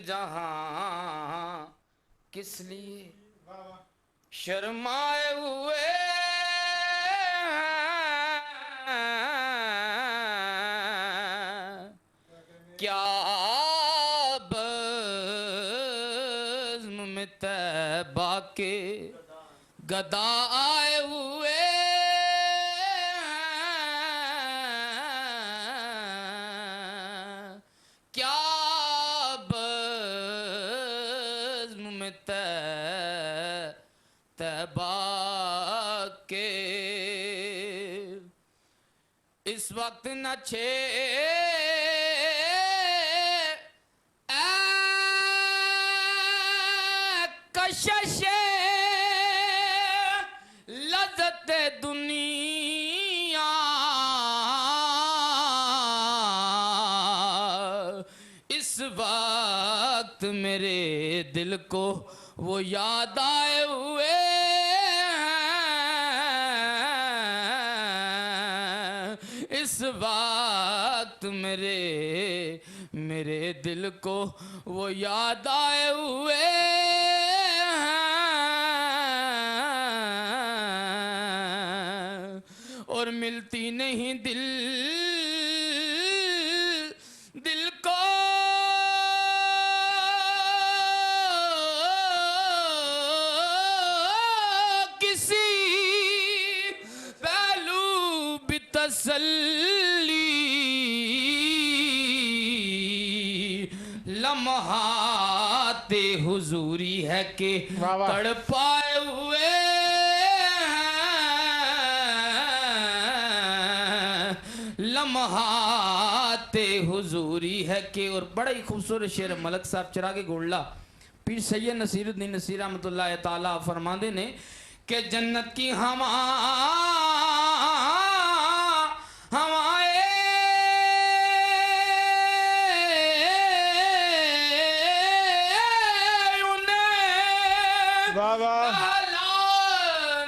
جہاں کس لیے شرمائے ہوئے کیا بزم میں طیبہ کے گدا آئے ہوئے کیا بزم میں طیبہ کے اس وقت نہ کشش لذت دنیا اس وقت میرے دل کو وہ یاد آئے ہوئے اس وقت میرے دل کو وہ یاد آئے ہوئے اور ملتی نہیں دل کو کسی پہلو بھی تسلی لمحات حضوری ہے کہ تڑپائے ہوئے لمحات حضوری ہے کہ اور بڑا ہی خوبصورت شعر ملک صاحب چراغ گولڑا پیر سید نصیر الدین نصیر رحمۃ اللہ تعالیٰ فرماندے نے کہ جنت کی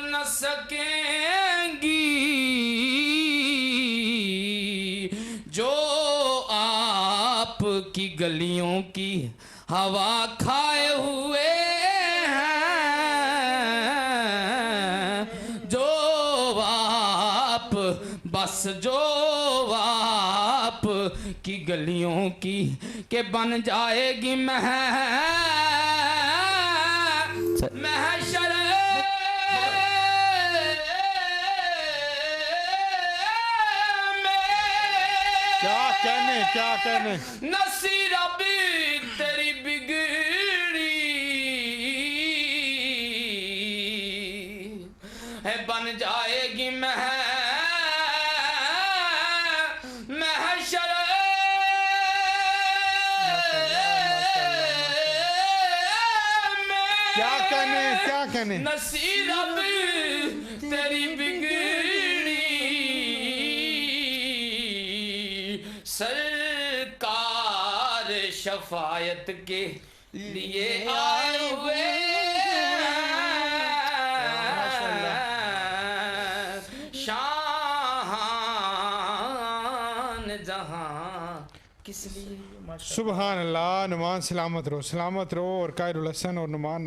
نہ سکیں گی جو آپ کی گلیوں کی ہوا کھائے ہوئے ہیں جو آپ کی گلیوں کی کہ بن جائے گی محشر کیا کہنے نصیر ابھی تیری بگڑی ہے بن جائے گی محشر کیا کہنے نصیر ابھی تیری بگڑی سرکار شفاعت کے لیے آئے ہوئے شاہان جہاں کس لیے سبحان اللہ نعمان سلامت رہو اور قائر الحسن اور نعمان